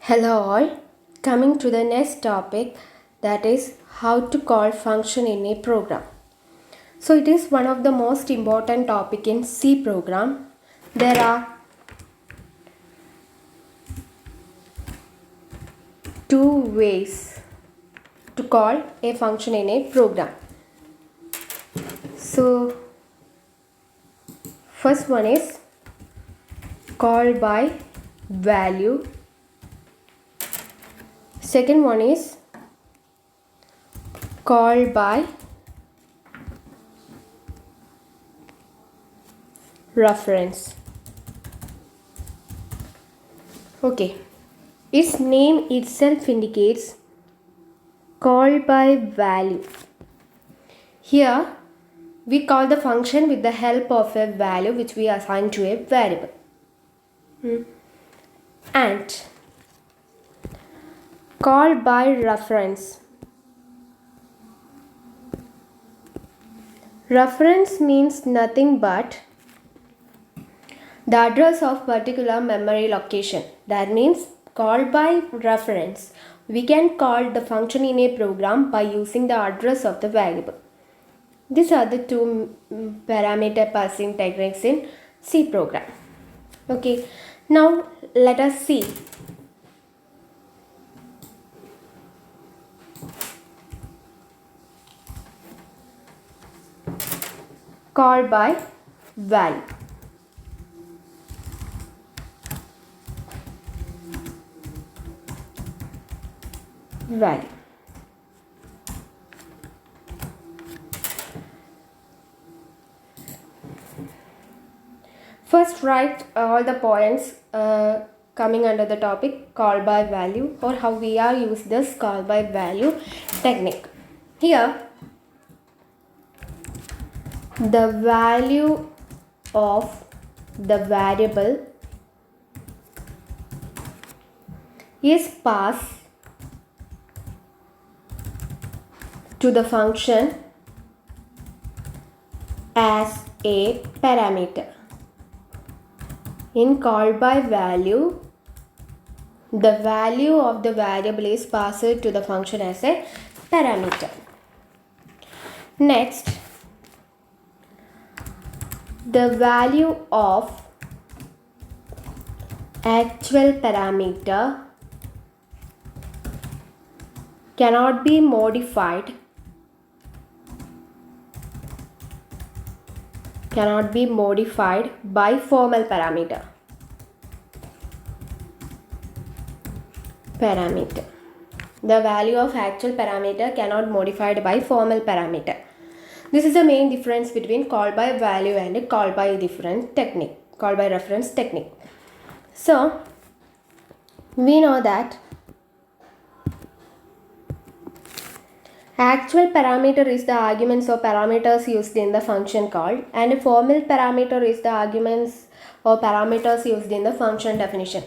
Hello all, coming to the next topic, that is how to call function in a program. So it is one of the most important topic in C program. There are two ways to call a function in a program. So first one is call by value. Second one is call by reference. Okay, its name itself indicates call by value. Here we call the function with the help of a value which we assign to a variable. And call by reference. Reference means nothing but the address of particular memory location. That means call by reference. We can call the function in a program by using the address of the variable. These are the two parameter passing techniques in C program. Okay, now let us see. Call by value. Value. First write all the points coming under the topic call by value, or how we are use this call by value technique. Here the value of the variable is passed to the function as a parameter. In call by value, the value of the variable is passed to the function as a parameter. Next, the value of actual parameter cannot be modified by formal parameter. The value of actual parameter cannot modified by formal parameter. This is the main difference between call by value and call by reference technique. So we know that actual parameter is the arguments or parameters used in the function call, and formal parameter is the arguments or parameters used in the function definition.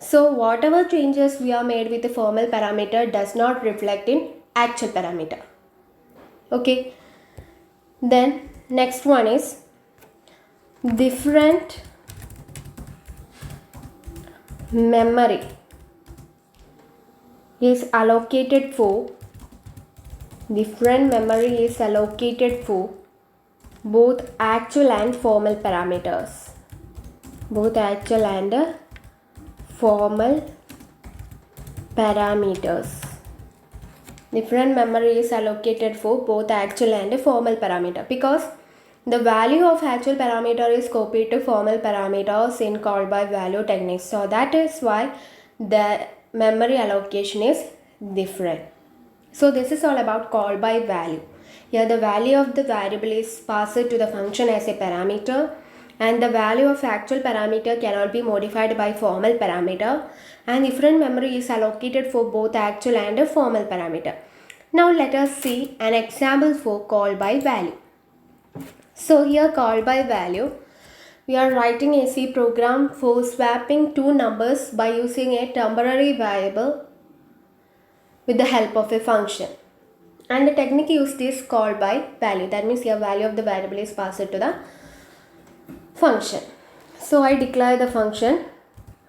So whatever changes we are made with the formal parameter does not reflect in actual parameter. Okay. Then next one is different memory is allocated for both actual and formal parameters. Different memory is allocated for both actual and formal parameter, because the value of actual parameter is copied to formal parameters in call by value techniques. So that is why the memory allocation is different. So this is all about call by value. Here the value of the variable is passed to the function as a parameter, and the value of actual parameter cannot be modified by formal parameter, and different memory is allocated for both actual and formal parameter. Now let us see an example for call by value. So here call by value, we are writing a C program for swapping two numbers by using a temporary variable with the help of a function. And the technique used is call by value. That means here value of the variable is passed to the function. So I declare the function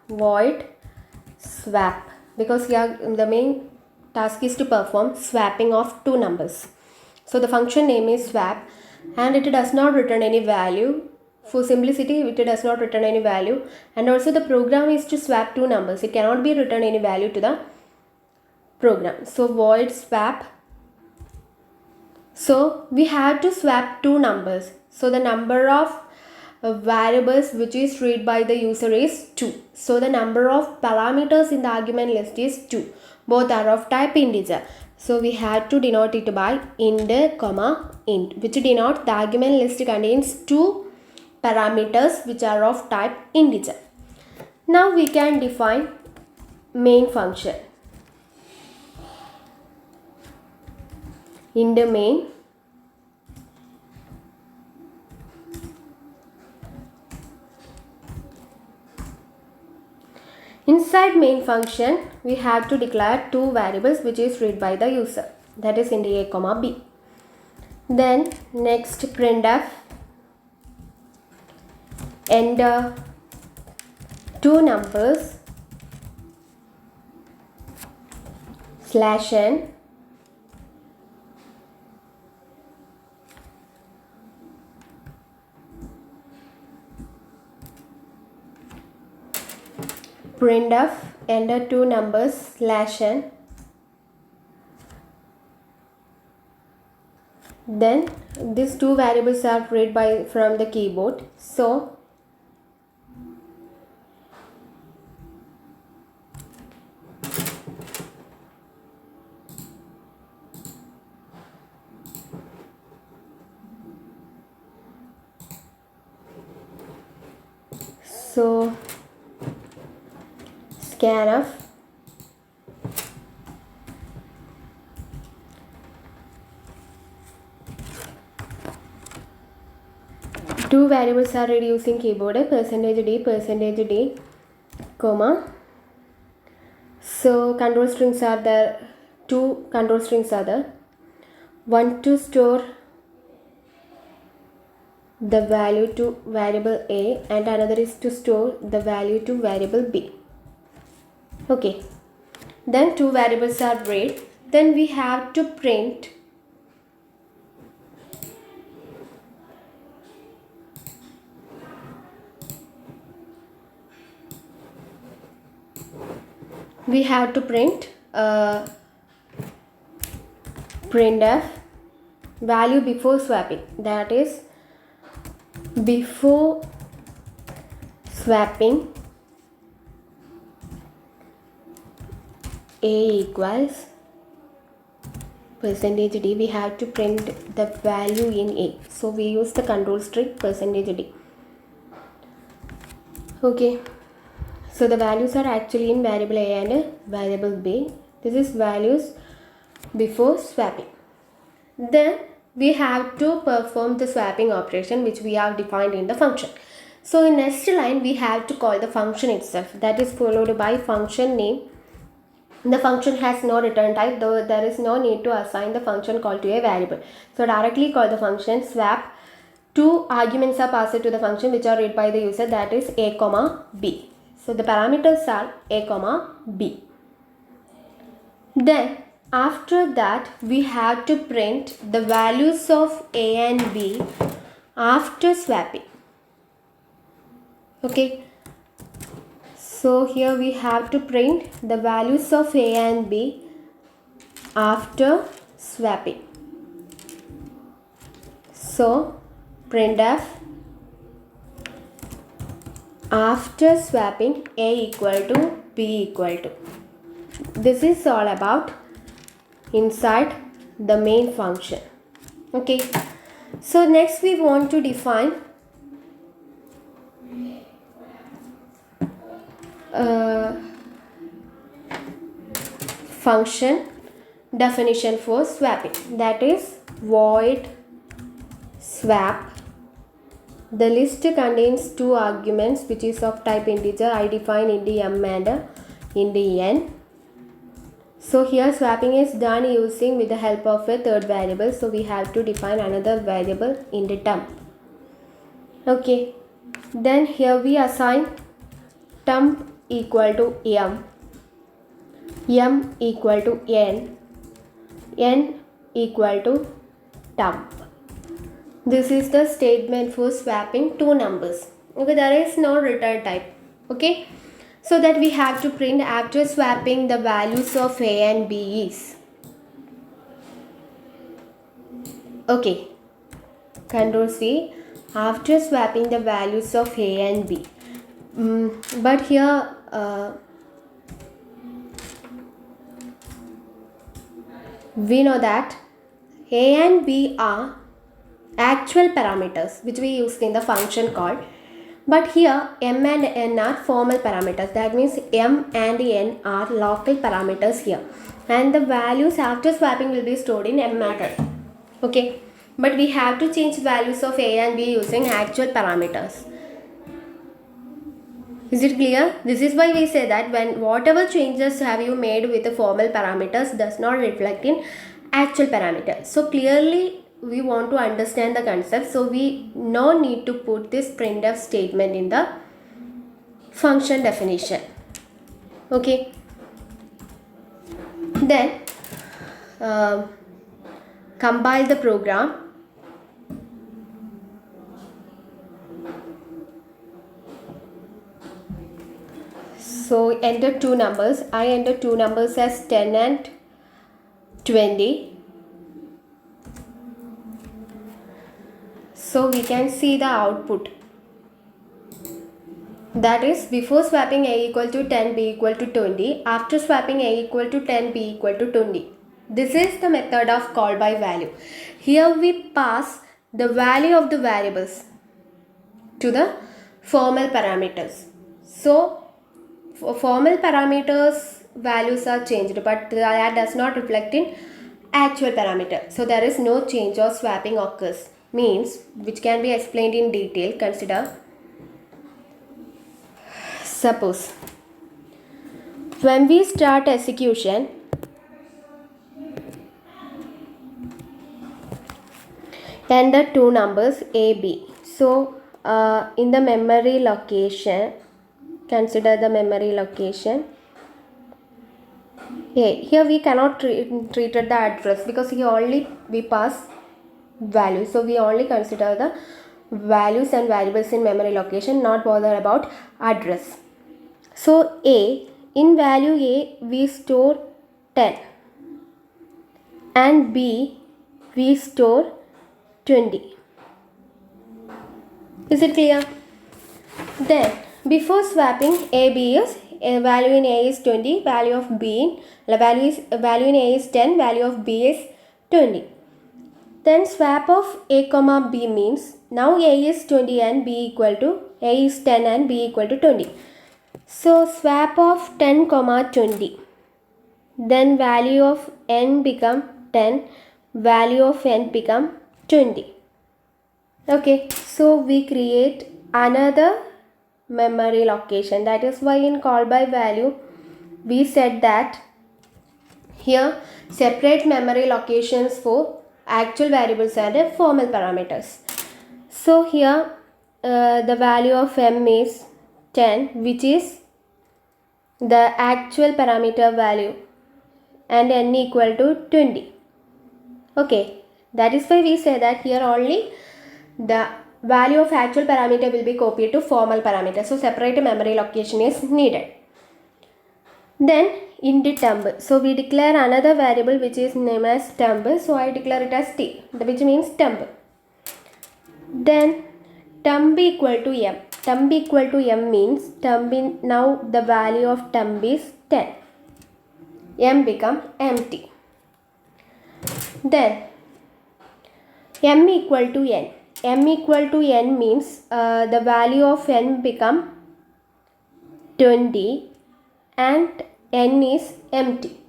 void swap. because here the main task is to perform swapping of two numbers. So the function name is swap and it does not return any value. For simplicity, it does not return any value, and also the program is to swap two numbers. It cannot be return any value to the program. So void swap. So we have to swap two numbers. So the number of variables which is read by the user is 2. So the number of parameters in the argument list is 2. Both are of type integer. So we have to denote it by int, comma, int, which denote the argument list contains two parameters which are of type integer. Now we can define main function. In the main, inside main function, we have to declare two variables which is read by the user, that is int a comma b. Then next printf, enter two numbers /n printf enter two numbers /n. Then these two variables are read by from the keyboard. So scanf two variables are read using keyboard, %d, comma. So control strings are there, two control strings are there. One to store the value to variable a and another is to store the value to variable b. Okay, then two variables are read. Then we have to print printf value before swapping, that is before swapping a equals %d, we have to print the value in a. So we use the control string %d. Okay, so the values are actually in variable a and variable b. This is values before swapping. Then we have to perform the swapping operation which we have defined in the function. So in next line we have to call the function itself, that is followed by function name. The function has no return type, though there is no need to assign the function call to a variable. So directly call the function swap. Two arguments are passed to the function which are read by the user, that is a comma b. So the parameters are a comma b. Then after that we have to print the values of a and b after swapping. Okay, so here we have to print the values of a and b after swapping. So printf after swapping a equal to b equal to. This is all about inside the main function. Okay, so next we want to define function definition for swapping, that is void swap. The list contains two arguments which is of type integer. I define int m and int n. So here swapping is done using with the help of a third variable. So we have to define another variable int temp. Okay, then here we assign temp equal to m. m equal to n equal to temp. This is the statement for swapping two numbers. Okay, there is no return type. Okay, so that we have to print after swapping the values of a and b is. Okay, control C, after swapping the values of a and b. But here we know that a and b are actual parameters which we used in the function call, but here m and n are formal parameters. That means m and n are local parameters here, and the values after swapping will be stored in m matter. Okay, but we have to change values of a and b using actual parameters. Is it clear? This is why we say that when whatever changes have you made with the formal parameters does not reflect in actual parameters. So clearly we want to understand the concept, so we no need to put this printf statement in the function definition. Okay, then compile the program. So enter two numbers. I enter two numbers as 10 and 20. So we can see the output. That is, before swapping a equal to 10, b equal to 20. After swapping a equal to 10, b equal to 20. This is the method of call by value. Here we pass the value of the variables to the formal parameters. So formal parameters values are changed, but that does not reflect in actual parameter. So there is no change or swapping occurs, means which can be explained in detail. Consider, suppose when we start execution, enter two numbers a, b. So in the memory location, consider the memory location a. Here we cannot treated the address because here only we pass values, so we only consider the values and variables in memory location, not bother about address. So a, in value a we store 10 and b we store 20. Is it clear? Then before swapping, a, b is value in a is 20, value of b in value in a is 10, value of b is 20. Then swap of a comma b means now a is 20 and b equal to a is 10 and b equal to 20. So swap of 10 comma 20. Then value of n become 10, value of n become 20. Okay, so we create another memory location. That is why in call by value we said that here separate memory locations for actual variables and formal parameters. So here the value of m is 10, which is the actual parameter value, and n equal to 20. Okay, that is why we say that here only the value of actual parameter will be copied to formal parameter. So separate memory location is needed. Then int temp. So we declare another variable which is named as temp. So I declare it as t, which means temp. Then temp equal to m. Temp equal to m means temp in, now the value of temp is 10. M become empty. Then m equal to n. M equal to n means the value of n become 20 and n is empty.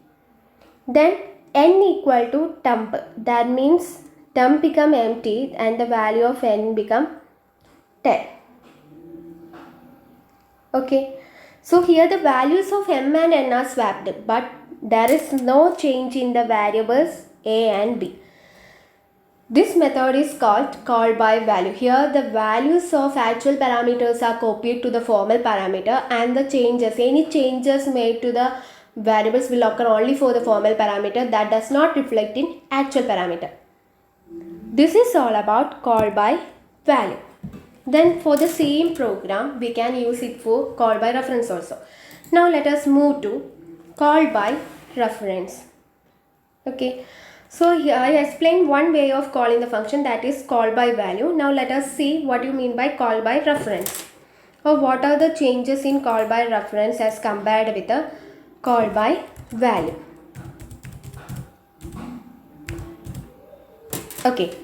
Then n equal to temp. That means temp become empty and the value of n become 10. Okay, so here the values of m and n are swapped, but there is no change in the variables a and b. This method is called call by value. Here the values of actual parameters are copied to the formal parameter, and the changes, any changes made to the variables will occur only for the formal parameter that does not reflect in actual parameter. This is all about call by value. Then for the same program, we can use it for call by reference also. Now let us move to call by reference. Okay, so here I explained one way of calling the function, that is call by value. Now let us see what you mean by call by reference, or what are the changes in call by reference as compared with the call by value. Okay,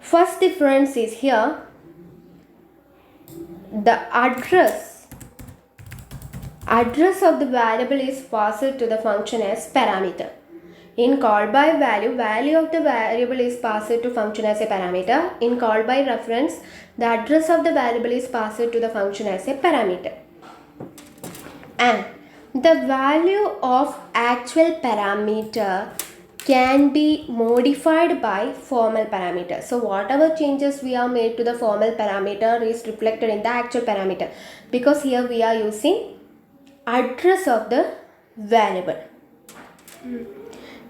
first difference is here the address of the variable is passed to the function as parameter. In call by value, value of the variable is passed to function as a parameter. In call by reference, the address of the variable is passed to the function as a parameter. And the value of actual parameter can be modified by formal parameter. So whatever changes we have made to the formal parameter is reflected in the actual parameter, because here we are using address of the variable.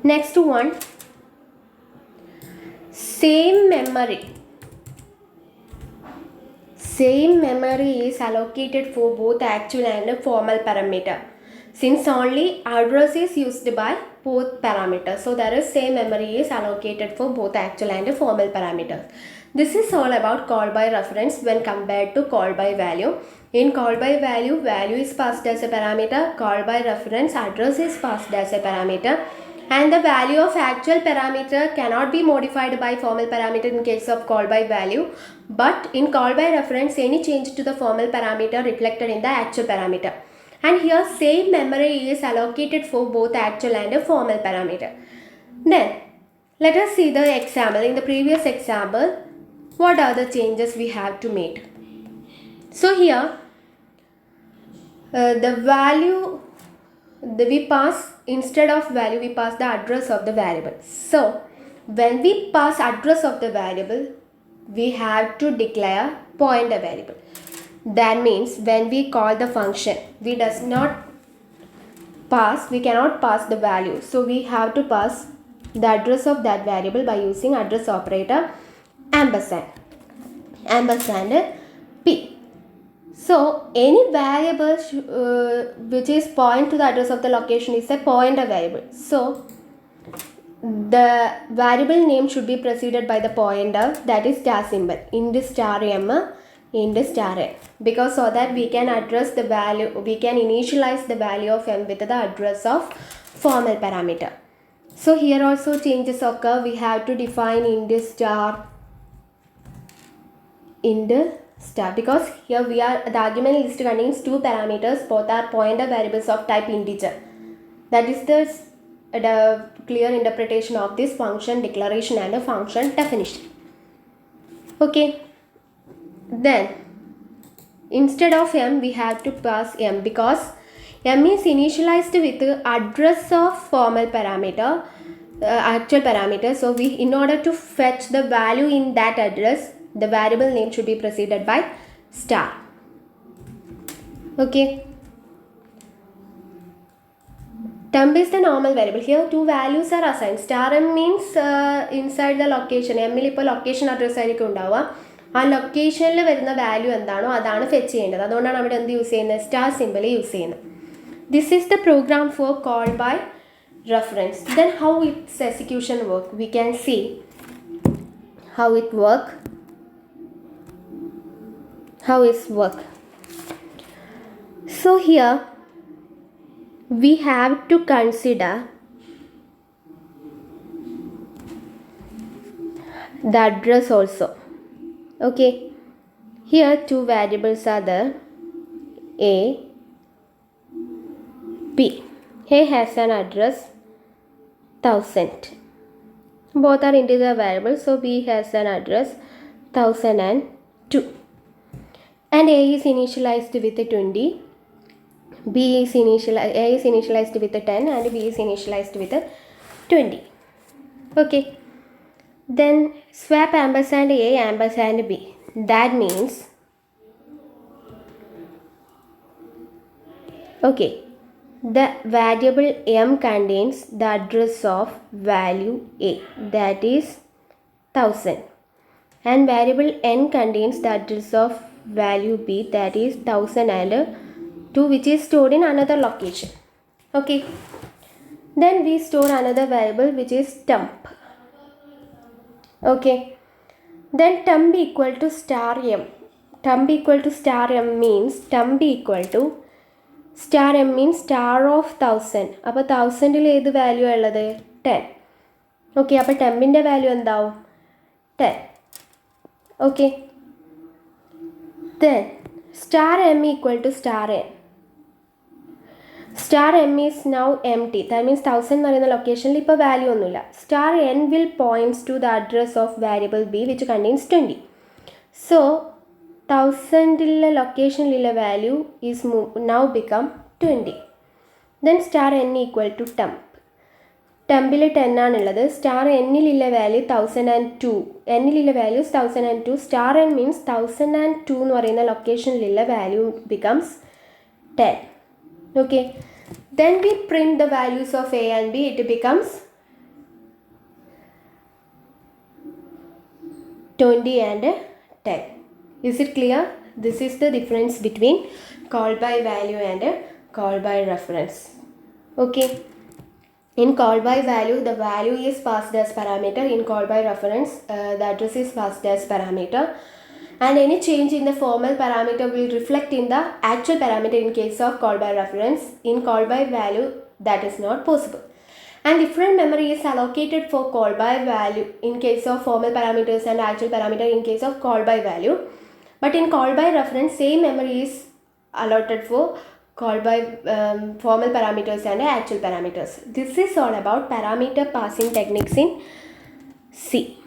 Next one, same memory is allocated for both actual and formal parameter, since only address is used by both parameters. So there is same memory is allocated for both actual and formal parameters. This is all about call by reference when compared to call by value. In call by value, value is passed as a parameter. Call by reference, address is passed as a parameter. And the value of actual parameter cannot be modified by formal parameter in case of call by value. But in call by reference, any change to the formal parameter reflected in the actual parameter. And here same memory is allocated for both actual and a formal parameter. Then let us see the example. In the previous example, what are the changes we have to make? So here the value we pass, instead of value we pass the address of the variable. So when we pass address of the variable, we have to declare pointer variable. That means when we call the function, we cannot pass the value. So we have to pass the address of that variable by using address operator ampersand p. So any variable which is point to the address of the location is a pointer variable. So the variable name should be preceded by the pointer, that is star symbol, int star m, int star n, because so that we can address the value, we can initialize the value of m with the address of formal parameter. So here also changes occur. We have to define int star, because here the argument list contains two parameters, both are pointer variables of type integer. That is the clear interpretation of this function declaration and a function definition. Okay, then instead of m we have to pass m, because m is initialized with the address of formal parameter, actual parameter. So in order to fetch the value in that address, the variable name should be preceded by star. Okay. Temp is the normal variable. Here two values are assigned. Star m means inside the location. M il ipo location address ആയിരിക്കും ഉണ്ടാവുക. ആ ലൊക്കേഷനിൽ വരുന്ന value എന്താണോ അതാണ് fetch ചെയ്യേണ്ടത്. അതുകൊണ്ടാണ് അവിടെ എന്ത് യൂസ് ചെയ്യുന്നത്, സ്റ്റാർ സിമ്പിൾ യൂസ് ചെയ്യുന്നത്. This is the program for call by reference. Then how its execution work, we can see how it work. So here we have to consider the address also. Okay, here two variables are there, a, b. A has an address 1000. Both are integer variables, so b has an address 1002. And a is initialized with 20. A is initialized with 10 and b is initialized with 20. Okay. Then swap ampersand a ampersand b. That means, okay, The variable m contains the address of value a, that is 1000, and variable n contains the address of value b, that is 1002, which is stored in another location. Okay, then we store another variable which is temp. Okay, then temp equal to star m. Temp equal to star m means temp equal to star m means star of 1000. അപ്പോൾ 1000ൽ ഏത് value ഉള്ളത്? 10. Okay, അപ്പോൾ ടെമ്പിൻ്റെ value എന്താവും? 10. Okay, then star m equal to star n. Star m is now empty. That means 1000 എന്ന് പറയുന്ന ലൊക്കേഷനിൽ ഇപ്പോൾ value ഒന്നുമില്ല. Star n will points to the address of variable b which contains 20. So 1000ലെ ലൊക്കേഷനിലുള്ള value is now become 20. Then star n equal to temp. ടെമ്പിൽ 10 ആണുള്ളത്. Star എന്നിലുള്ള value 1002. എന്നിലുള്ള വാല്യൂസ് 1002. സ്റ്റാർ n മീൻസ് 1002 എന്ന് പറയുന്ന ലൊക്കേഷനിലുള്ള value becomes 10. Okay, then we print the values of a and b. It becomes 20 and 10. Is it clear? This is the difference between call by value and call by reference. Okay, in call by value the value is passed as parameter. In call by reference the address is passed as parameter, and any change in the formal parameter will reflect in the actual parameter in case of call by reference. In call by value that is not possible, and different memory is allocated for call by value in case of formal parameters and actual parameter in case of call by value. But in call by reference same memory is allotted for call by formal parameters and actual parameters. This is all about parameter passing techniques in C.